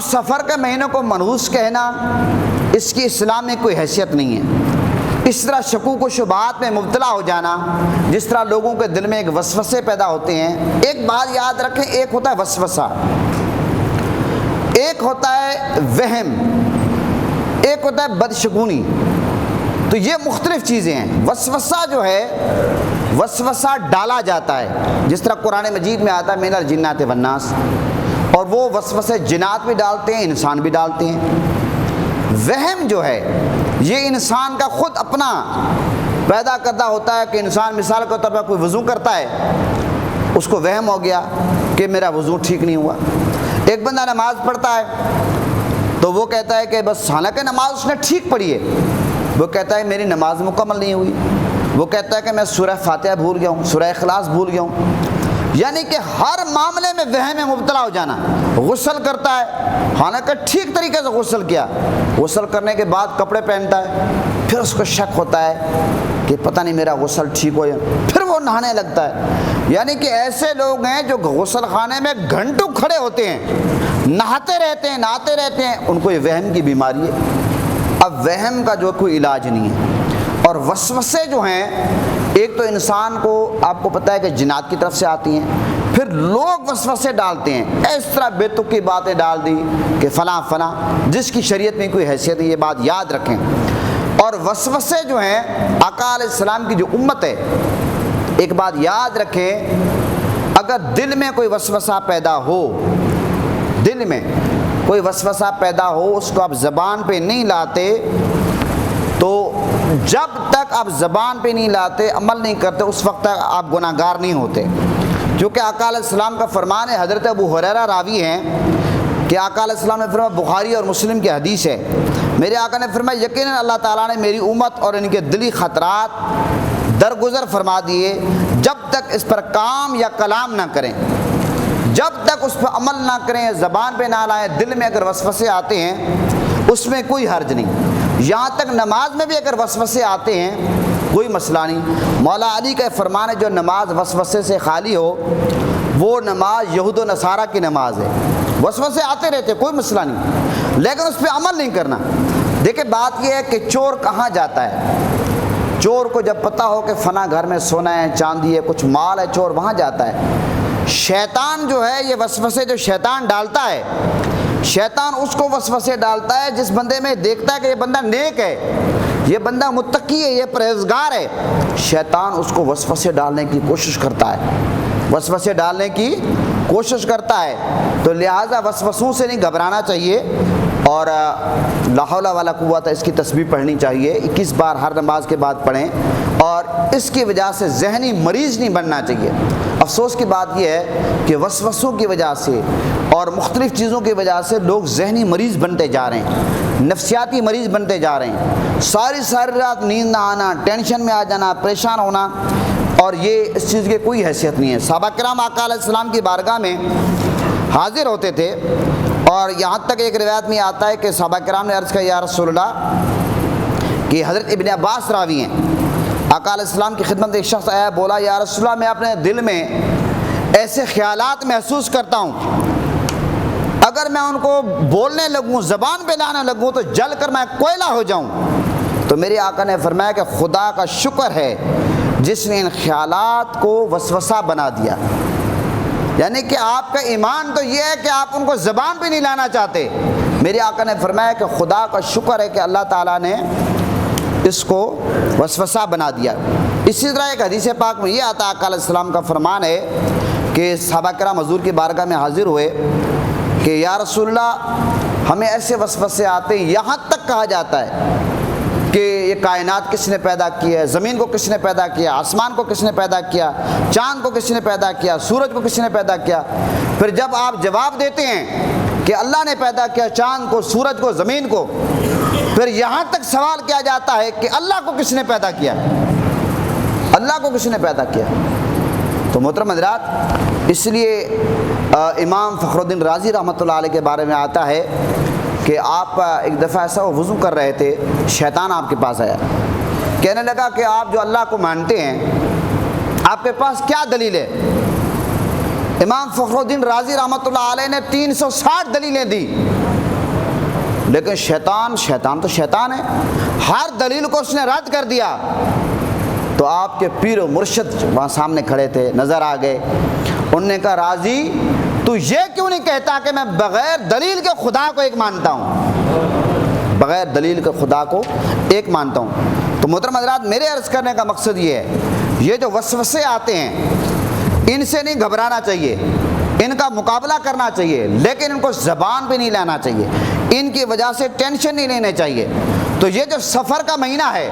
سفر کے مہینوں کو منحوس کہنا اس کی اسلام میں کوئی حیثیت نہیں ہے۔ اس طرح شکوک و شبہات میں مبتلا ہو جانا، جس طرح لوگوں کے دل میں ایک وسوسے پیدا ہوتے ہیں۔ ایک بات یاد رکھیں، ایک ہوتا ہے وسوسہ، ایک ہوتا ہے وہم، ایک ہوتا ہے بدشگونی۔ تو یہ مختلف چیزیں ہیں۔ وسوسہ جو ہے، وسوسہ ڈالا جاتا ہے، جس طرح قرآن مجید میں آتا ہے من الجنات والناس، اور وہ وسوسے جنات بھی ڈالتے ہیں، انسان بھی ڈالتے ہیں۔ وہم جو ہے یہ انسان کا خود اپنا پیدا کردہ ہوتا ہے، کہ انسان مثال کے طور پر کوئی وضو کرتا ہے، اس کو وہم ہو گیا کہ میرا وضو ٹھیک نہیں ہوا۔ ایک بندہ نماز پڑھتا ہے تو وہ کہتا ہے کہ بس، حالانکہ نماز اس نے ٹھیک پڑھی ہے، وہ کہتا ہے میری نماز مکمل نہیں ہوئی۔ وہ کہتا ہے کہ میں سورہ فاتحہ بھول گیا ہوں، سورہ اخلاص بھول گیا ہوں۔ یعنی کہ ہر معاملے میں وہم میں مبتلا ہو جانا۔ غسل کرتا ہے، حالانکہ ٹھیک طریقے سے غسل کیا، غسل کرنے کے بعد کپڑے پہنتا ہے، پھر اس کو شک ہوتا ہے کہ پتہ نہیں میرا غسل ٹھیک ہو جائے، پھر وہ نہانے لگتا ہے۔ یعنی کہ ایسے لوگ ہیں جو غسل خانے میں گھنٹوں کھڑے ہوتے ہیں، نہاتے رہتے ہیں، نہاتے رہتے ہیں، ان کو یہ وہم کی بیماری ہے۔ اب وہم کا جو کوئی علاج نہیں ہے۔ اور وسوسے جو ہیں، ایک تو انسان کو آپ کو پتہ ہے کہ جنات کی طرف سے آتی ہیں، پھر لوگ وسوسے ڈالتے ہیں، اس طرح بے تک کی باتیں ڈال دی کہ فلاں فلاں، جس کی شریعت میں کوئی حیثیت نہیں۔ یہ بات یاد رکھیں۔ اور وسوسے جو ہیں، آقا علیہ السلام کی جو امت ہے، ایک بات یاد رکھیں، اگر دل میں کوئی وسوسہ پیدا ہو، دل میں کوئی وسوسہ پیدا ہو، اس کو آپ زبان پہ نہیں لاتے، تو جب تک آپ زبان پہ نہیں لاتے، عمل نہیں کرتے، اس وقت تک آپ گناہ گار نہیں ہوتے۔ کیونکہ آقا علیہ السلام کا فرمان ہے، حضرت ابو ہریرہ راوی ہیں کہ آقا علیہ السلام نے فرمایا، بخاری اور مسلم کی حدیث ہے، میرے آقا نے فرمایا یقیناً اللہ تعالیٰ نے میری امت اور ان کے دلی خطرات درگزر فرما دیے، جب تک اس پر کام یا کلام نہ کریں، جب تک اس پر عمل نہ کریں، زبان پہ نہ لائیں، دل میں اگر وسوسے آتے ہیں اس میں کوئی حرج نہیں۔ یہاں تک نماز میں بھی اگر وسوسے آتے ہیں کوئی مسئلہ نہیں۔ مولا علی کا فرمان ہے، جو نماز وسوسے سے خالی ہو وہ نماز یہود و نصارہ کی نماز ہے۔ وسوسے آتے رہتے، کوئی مسئلہ نہیں، لیکن اس پہ عمل نہیں کرنا۔ دیکھیں بات یہ ہے کہ چور کہاں جاتا ہے؟ چور کو جب پتہ ہو کہ فلاں گھر میں سونا ہے، چاندی ہے، کچھ مال ہے، چور وہاں جاتا ہے۔ شیطان جو ہے، یہ وسوسے جو شیطان ڈالتا ہے، شیطان اس کو وسوسے ڈالتا ہے جس بندے میں دیکھتا ہے کہ یہ بندہ نیک ہے، یہ بندہ متقی ہے، یہ پرہیزگار ہے، شیطان اس کو وسوسے ڈالنے کی کوشش کرتا ہے، وسوسے ڈالنے کی کوشش کرتا ہے۔ تو لہٰذا وسوسوں سے نہیں گھبرانا چاہیے، اور لا حول ولا قوت اس کی تسبیح پڑھنی چاہیے، 21 بار ہر نماز کے بعد پڑھیں، اور اس کی وجہ سے ذہنی مریض نہیں بننا چاہیے۔ افسوس کی بات یہ ہے کہ وسوسوں کی وجہ سے اور مختلف چیزوں کی وجہ سے لوگ ذہنی مریض بنتے جا رہے ہیں، نفسیاتی مریض بنتے جا رہے ہیں، ساری رات نیند نہ آنا، ٹینشن میں آ جانا، پریشان ہونا، اور یہ اس چیز کی کوئی حیثیت نہیں ہے۔ صحابہ کرام آقا علیہ السلام کی بارگاہ میں حاضر ہوتے تھے، اور یہاں تک ایک روایت میں آتا ہے کہ صحابہ کرام نے عرض کیا، یا رسول اللہ، کہ حضرت ابن عباس راوی ہیں، آقا علیہ السلام کی خدمت ایک شخص آیا، بولا یا رسول اللہ، میں اپنے دل میں ایسے خیالات محسوس کرتا ہوں، اگر میں ان کو بولنے لگوں، زبان پہ لانے لگوں تو جل کر میں کوئلہ ہو جاؤں۔ تو میرے آقا نے فرمایا کہ خدا کا شکر ہے جس نے ان خیالات کو وسوسہ بنا دیا۔ یعنی کہ آپ کا ایمان تو یہ ہے کہ آپ ان کو زبان پہ نہیں لانا چاہتے۔ میرے آقا نے فرمایا کہ خدا کا شکر ہے کہ اللہ تعالیٰ نے اس کو وسوسہ بنا دیا۔ اسی طرح ایک حدیث پاک میں یہ آتا ہے، آقا علیہ السلام کا فرمان ہے کہ صحابہ کرام حضور کی بارگاہ میں حاضر ہوئے کہ یا رسول اللہ، ہمیں ایسے وسوسے آتے ہیں، یہاں تک کہا جاتا ہے کہ یہ کائنات کس نے پیدا کی ہے، زمین کو کس نے پیدا کیا، آسمان کو کس نے پیدا کیا، چاند کو کس نے پیدا کیا، سورج کو کس نے پیدا کیا۔ پھر جب آپ جواب دیتے ہیں کہ اللہ نے پیدا کیا چاند کو، سورج کو، زمین کو، پھر یہاں تک سوال کیا جاتا ہے کہ اللہ کو کس نے پیدا کیا، اللہ کو کس نے پیدا کیا۔ تو محترم حضرات، اس لیے امام فخر الدین رازی رحمۃ اللہ علیہ کے بارے میں آتا ہے کہ آپ ایک دفعہ ایسا وضو کر رہے تھے، شیطان آپ کے پاس آیا، کہنے لگا کہ آپ جو اللہ کو مانتے ہیں، آپ کے پاس کیا دلیل ہے؟ امام فخر الدین رازی رحمۃ اللہ علیہ نے 360 دلیلیں دی، لیکن شیطان تو شیطان ہے، ہر دلیل کو اس نے رد کر دیا۔ تو آپ کے پیر و مرشد وہاں سامنے کھڑے تھے، نظر آ گئے، انہوں نے کہا راضی تو یہ کیوں نہیں کہتا کہ میں بغیر دلیل کے خدا کو ایک مانتا ہوں، بغیر دلیل کے خدا کو ایک مانتا ہوں۔ تو محترم حضرات، میرے عرض کرنے کا مقصد یہ ہے، یہ جو وسوسے آتے ہیں ان سے نہیں گھبرانا چاہیے، ان کا مقابلہ کرنا چاہیے، لیکن ان کو زبان پہ نہیں لانا چاہیے، ان کی وجہ سے ٹینشن نہیں لینے چاہیے۔ تو یہ جو سفر کا مہینہ ہے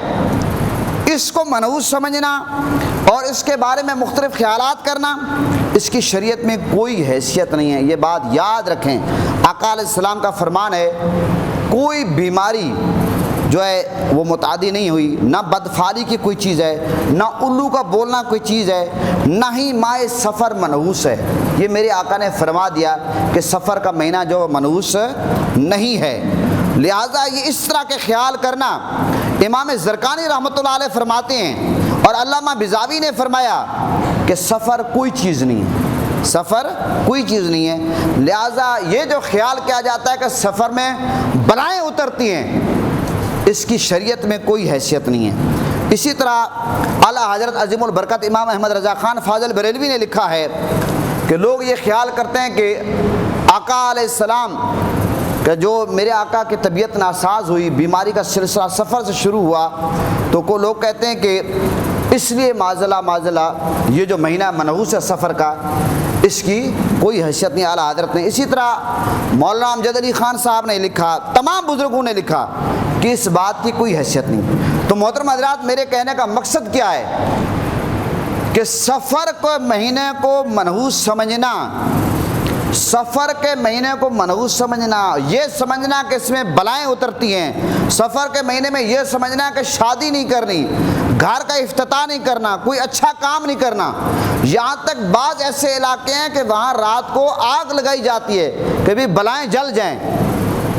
اس کو منحوس سمجھنا اور اس کے بارے میں مختلف خیالات کرنا، اس کی شریعت میں کوئی حیثیت نہیں ہے، یہ بات یاد رکھیں۔ آقا علیہ السلام کا فرمان ہے کوئی بیماری جو ہے وہ متعدی نہیں ہوئی، نہ بدفعلی کی کوئی چیز ہے، نہ الو کا بولنا کوئی چیز ہے، نہ ہی ماہ سفر منحوس ہے۔ یہ میرے آقا نے فرما دیا کہ سفر کا مہینہ جو منحوس نہیں ہے، لہٰذا یہ اس طرح کے خیال کرنا۔ امام زرقانی رحمۃ اللہ علیہ فرماتے ہیں اور علامہ بزاوی نے فرمایا کہ سفر کوئی چیز نہیں ہے، سفر کوئی چیز نہیں ہے، لہٰذا یہ جو خیال کیا جاتا ہے کہ سفر میں بلائیں اترتی ہیں، اس کی شریعت میں کوئی حیثیت نہیں ہے۔ اسی طرح اعلیٰ حضرت عظیم البرکت امام احمد رضا خان فاضل بریلوی نے لکھا ہے کہ لوگ یہ خیال کرتے ہیں کہ آقا علیہ السلام کہ جو میرے آقا کی طبیعت ناساز ہوئی، بیماری کا سلسلہ سفر سے شروع ہوا، تو کو لوگ کہتے ہیں کہ اس لیے معذلہ یہ جو مہینہ منحوس ہے سفر کا، اس کی کوئی حیثیت نہیں۔ اعلیٰ حضرت نے اسی طرح مولانا امجد علی خان صاحب نے لکھا، تمام بزرگوں نے لکھا کہ اس بات کی کوئی حیثیت نہیں۔ تو محترم حضرات، میرے کہنے کا مقصد کیا ہے کہ سفر کے مہینے کو منحوس سمجھنا، سفر کے مہینے کو منحوس سمجھنا، یہ سمجھنا کہ اس میں بلائیں اترتی ہیں، سفر کے مہینے میں یہ سمجھنا کہ شادی نہیں کرنی، گھر کا افتتاح نہیں کرنا، کوئی اچھا کام نہیں کرنا، یہاں تک بعض ایسے علاقے ہیں کہ وہاں رات کو آگ لگائی جاتی ہے کہ بھی بلائیں جل جائیں،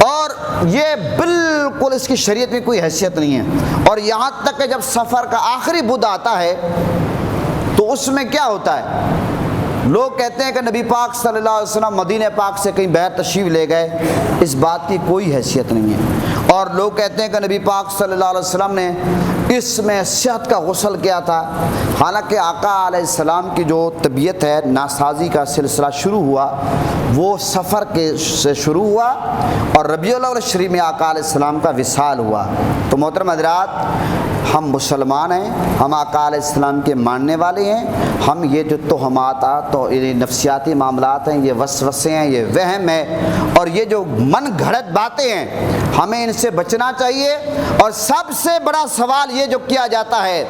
اور یہ بالکل اس کی شریعت میں کوئی حیثیت نہیں ہے۔ اور یہاں تک کہ جب سفر کا آخری بدھ آتا ہے تو اس میں کیا ہوتا ہے، لوگ کہتے ہیں کہ نبی پاک صلی اللہ علیہ وسلم مدینہ پاک سے کہیں باہر تشریف لے گئے، اس بات کی کوئی حیثیت نہیں ہے۔ اور لوگ کہتے ہیں کہ نبی پاک صلی اللہ علیہ وسلم نے اس میں صحت کا غسل کیا تھا، حالانکہ آقا علیہ السلام کی جو طبیعت ہے، ناسازی کا سلسلہ شروع ہوا وہ سفر سے شروع ہوا اور ربیع الاول شریف میں آقا علیہ السلام کا وصال ہوا۔ تو محترم حضرات، ہم مسلمان ہیں، ہم آقا علیہ السلام کے ماننے والے ہیں، ہم یہ جو توہمات تو نفسیاتی معاملات ہیں، یہ وسوسے ہیں، یہ وہم ہے، اور یہ جو من گھڑت باتیں ہیں، ہمیں ان سے بچنا چاہیے۔ اور سب سے بڑا سوال یہ جو کیا جاتا ہے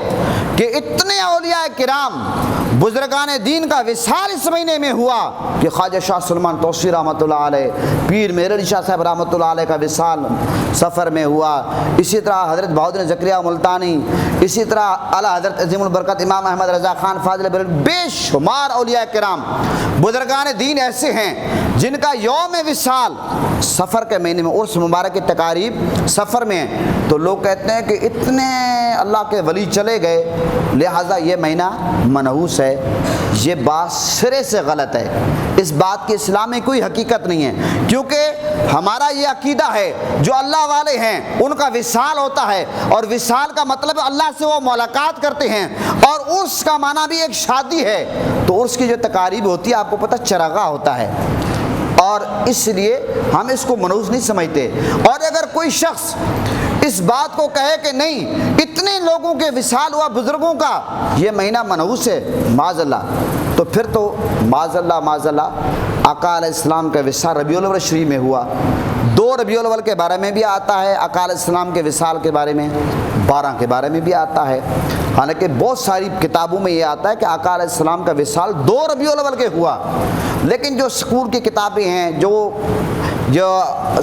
کہ اتنے اولیاء کرام بزرگان دین کا وصال اس مہینے میں ہوا کہ خواجہ شاہ سلمان توسی رحمۃ اللہ علیہ، پیر مہر علی شاہ صاحب رحمۃ اللہ علیہ کا وصال سفر میں ہوا، اسی طرح حضرت بہادر زکریا ملتانی، اسی طرح اعلیٰ حضرت عظیم البرکت امام احمد رضا خان فاضل بریلوی، بے شمار اولیاء کرام بزرگان دین ایسے ہیں جن کا یوم وصال سفر کے مہینے میں، عرس مبارک کی تقاریب سفر میں ہیں۔ تو لوگ کہتے ہیں کہ اتنے اللہ کے ولی چلے گئے لہٰذا یہ مہینہ منحوس ہے، یہ بات سرے سے غلط ہے، اس بات کی اسلام میں کوئی حقیقت نہیں ہے، کیونکہ ہمارا یہ عقیدہ ہے جو اللہ والے ہیں ان کا وصال ہوتا ہے، اور وصال کا مطلب اللہ سے وہ ملاقات کرتے ہیں، اور عرس کا معنی بھی ایک شادی ہے، تو عرس کی جو تقاریب ہوتی ہے آپ کو پتہ چراغاں ہوتا ہے، اور اس لیے ہم اس کو منحوس نہیں سمجھتے۔ اور اگر کوئی شخص اس بات کو کہے کہ نہیں اتنے لوگوں کے وصال ہوا بزرگوں کا، یہ مہینہ منحوس ہے، معاذ اللہ، تو پھر تو معاذ اللہ آقا علیہ السلام کا وصال ربیع الاول شریف میں ہوا۔ 2 ربیع الاول کے بارے میں بھی آتا ہے، آقا علیہ السلام کے وصال کے بارے میں 12 کے بارے میں بھی آتا ہے، حالانکہ بہت ساری کتابوں میں یہ آتا ہے کہ آقا علیہ السلام کا وصال 2 ربیع الاول کے ہوا، لیکن جو اسکول کی کتابیں ہیں، جو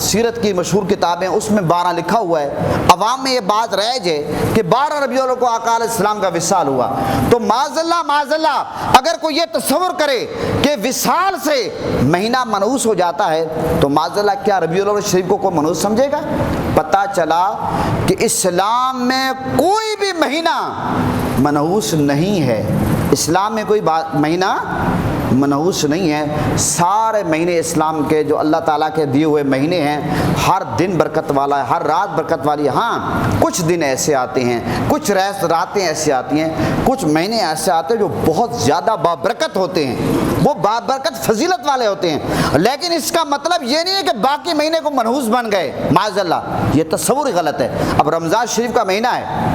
سیرت کی مشہور کتابیں، اس میں 12 لکھا ہوا ہے، عوام میں یہ بات رائج ہے کہ 12 ربیع الاول کو آقا علیہ السلام کا وصال ہوا۔ تو معاذ اللہ اگر کوئی یہ تصور کرے کہ وصال سے مہینہ منحوس ہو جاتا ہے تو معاذ اللہ کیا ربیع الاول شریف کو کوئی منحوس سمجھے گا؟ پتہ چلا کہ اسلام میں کوئی بھی مہینہ منحوس نہیں ہے، اسلام میں کوئی مہینہ منحوس نہیں ہیں۔ سارے مہینے اسلام کے جو اللہ تعالیٰ کے دیے ہوئے مہینے ہیں، ہر دن برکت والا ہے، ہر رات برکت والی ہے۔ ہاں کچھ دن ایسے آتے ہیں، کچھ راتیں ایسے آتی ہیں، کچھ مہینے ایسے آتے ہیں جو بہت زیادہ بابرکت ہوتے ہیں، وہ بابرکت فضیلت والے ہوتے ہیں، لیکن اس کا مطلب یہ نہیں ہے کہ باقی مہینے کو منحوس بن گئے، معاذ اللہ، یہ تصور غلط ہے۔ اب رمضان شریف کا مہینہ ہے،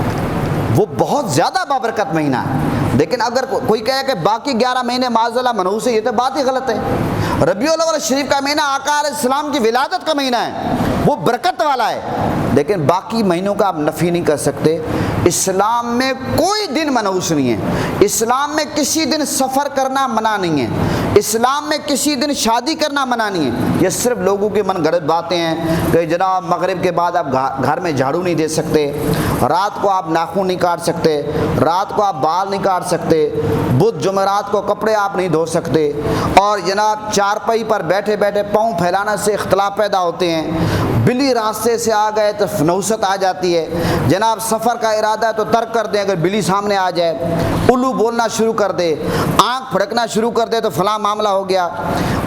وہ بہت زیادہ بابرکت مہینہ ہے، لیکن اگر کوئی کہے کہ باقی 11 مہینے معاذ اللہ منحوس ہے، یہ تو بات ہی غلط ہے۔ ربیع الاول شریف کا مہینہ آقا علیہ السلام کی ولادت کا مہینہ ہے، وہ برکت والا ہے، لیکن باقی مہینوں کا آپ نفی نہیں کر سکتے۔ اسلام میں کوئی دن منحوس نہیں ہے، اسلام میں کسی دن سفر کرنا منع نہیں ہے، اسلام میں کسی دن شادی کرنا منع نہیں ہے۔ یہ صرف لوگوں کی من گھڑت باتیں ہیں کہ جناب مغرب کے بعد آپ گھر میں جھاڑو نہیں دے سکتے، رات کو آپ ناخن نہیں کاٹ سکتے، رات کو آپ بال نہیں کاٹ سکتے، بدھ جمعرات کو کپڑے آپ نہیں دھو سکتے، اور جناب چارپائی پر بیٹھے بیٹھے پاؤں پھیلانے سے اختلاف پیدا ہوتے ہیں، بلی راستے سے آ گئے تو نحوست آ جاتی ہے، جناب سفر کا ارادہ ہے تو ترک کر دیں اگر بلی سامنے آ جائے، الو بولنا شروع کر دے، آنکھ پھڑکنا شروع کر دے تو فلاں معاملہ ہو گیا،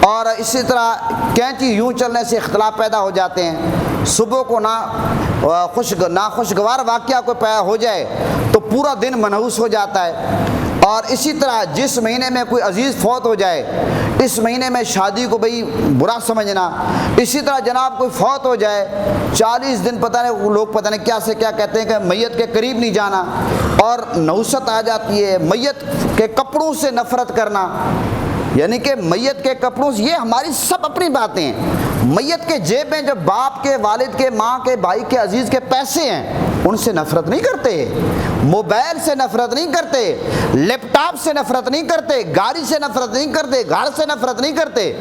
اور اسی طرح کینچی یوں چلنے سے اختلاف پیدا ہو جاتے ہیں، صبح کو ناخوشگوار واقعہ کوئی ہو جائے تو پورا دن منحوس ہو جاتا ہے، اور اسی طرح جس مہینے میں کوئی عزیز فوت ہو جائے اس مہینے میں شادی کو بھئی برا سمجھنا، اسی طرح جناب کوئی فوت ہو جائے 40 دن پتہ نہیں لوگ پتہ نہیں کیا سے کیا کہتے ہیں کہ میت کے قریب نہیں جانا، اور نحوست آ جاتی ہے، میت کے کپڑوں سے نفرت کرنا، یعنی کہ میت کے کپڑوں سے، یہ ہماری سب اپنی باتیں ہیں۔ میت کے جیب میں جب باپ کے، والد کے، ماں کے، بھائی کے، عزیز کے پیسے ہیں، ان سے نفرت نہیں کرتے، موبائل سے نفرت نہیں کرتے، لیپ ٹاپ سے نفرت نہیں کرتے، گاڑی سے نفرت نہیں کرتے، گھر سے نفرت نہیں کرتے۔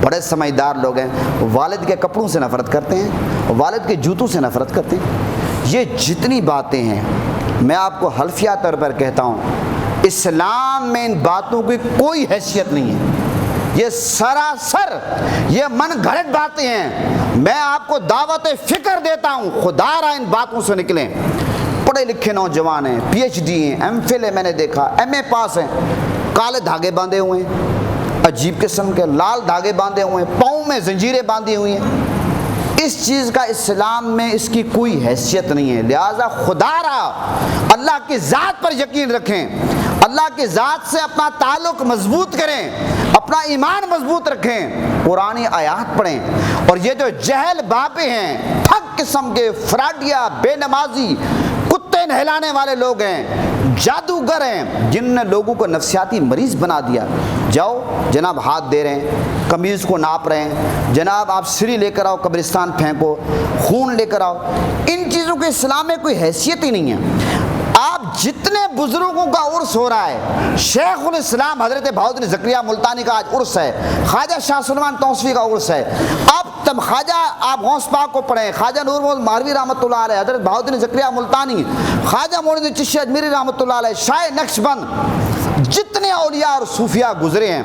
بڑے سمجھدار لوگ ہیں، والد کے کپڑوں سے نفرت کرتے ہیں، والد کے جوتوں سے نفرت کرتے ہیں۔ یہ جتنی باتیں ہیں میں آپ کو حلفیہ طور پر کہتا ہوں، اسلام میں ان باتوں کی کوئی حیثیت نہیں ہے، یہ سراسر یہ من گھڑت باتیں ہیں۔ میں آپ کو دعوت فکر دیتا ہوں، خدا را ان باتوں سے نکلیں۔ پڑھے لکھے نوجوان ہیں، پی ایچ ڈی ہیں، ایم فل ہے، میں نے دیکھا ایم اے پاس ہیں، کالے دھاگے باندھے ہوئے ہیں، عجیب قسم کے لال دھاگے باندھے ہوئے ہیں، پاؤں میں زنجیریں باندھی ہوئی ہیں۔ اس چیز کا اسلام میں اس کی کوئی حیثیت نہیں ہے، لہذا خدا را اللہ کی ذات پر یقین رکھیں، اللہ کی ذات سے اپنا تعلق مضبوط کریں، اپنا ایمان مضبوط رکھیں، قرآنی آیات پڑھیں، اور یہ جو جہل بابے ہیں، ٹھگ قسم کے فراڈیا، بے نمازی، کتے نہلانے والے لوگ ہیں، جادوگر ہیں، جن نے لوگوں کو نفسیاتی مریض بنا دیا، جاؤ جناب ہاتھ دے رہے ہیں، قمیض کو ناپ رہے ہیں، جناب آپ سری لے کر آؤ قبرستان پھینکو، خون لے کر آؤ، ان چیزوں کے اسلام میں کوئی حیثیت ہی نہیں ہے۔ آپ جتنے بزرگوں کا عرس ہو رہا ہے، شیخ الاسلام حضرت بہاؤالدین زکریہ ملتانی کا آج عرس ہے، خواجہ شاہ سلمان توسوی کا عرس ہے، تب خواجہ آپ غوث پاک کو پڑھیں، خواجہ نور محمد ماروی رحمۃ اللہ علیہ، حضرت بہاؤالدین زکریہ ملتانی، خواجہ معین الدین چشتی اجمیری رحمۃ اللہ علیہ، شاہ نقشبند، جتنے اولیاء اور صوفیاء گزرے ہیں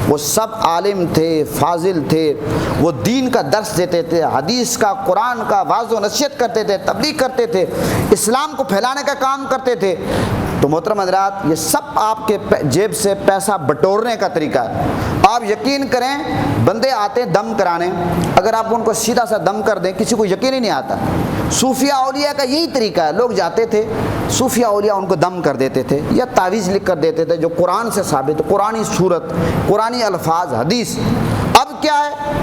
وہ سب عالم تھے، فاضل تھے، وہ دین کا درس دیتے تھے، حدیث کا، قرآن کا واعظ و نصیحت کرتے تھے، تبلیغ کرتے تھے، اسلام کو پھیلانے کا کام کرتے تھے۔ تو محترم حضرات، یہ سب آپ کے جیب سے پیسہ بٹورنے کا طریقہ ہے۔ آپ یقین کریں، بندے آتے ہیں دم کرانے، اگر آپ ان کو سیدھا سا دم کر دیں کسی کو یقین ہی نہیں آتا۔ صوفیاء اولیاء کا یہی طریقہ ہے، لوگ جاتے تھے، صوفیاء اولیاء ان کو دم کر دیتے تھے یا تعویذ لکھ کر دیتے تھے جو قرآن سے ثابت، قرآنی صورت، قرآنی الفاظ، حدیث۔ اب کیا ہے،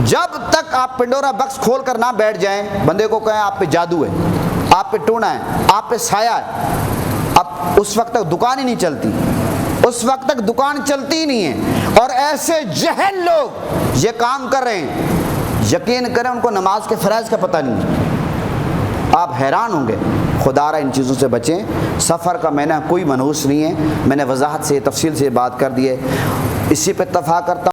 جب تک آپ پنڈورا بکس کھول کر نہ بیٹھ جائیں، بندے کو کہیں آپ پہ جادو ہے، آپ پہ ٹونا ہے، آپ پہ سایہ ہے، اب اس وقت تک دکان ہی نہیں چلتی، اس وقت تک دکان چلتی ہی نہیں ہے۔ اور ایسے جہل لوگ یہ کام کر رہے ہیں، یقین کریں ان کو نماز کے فرائض کا پتہ نہیں، آپ حیران ہوں گے۔ خدا را ان چیزوں سے بچیں۔ سفر کا مہینہ کوئی منحوس نہیں ہے، میں نے وضاحت سے تفصیل سے بات کر دی ہے، اسی پہ اتفاق کرتا ہوں۔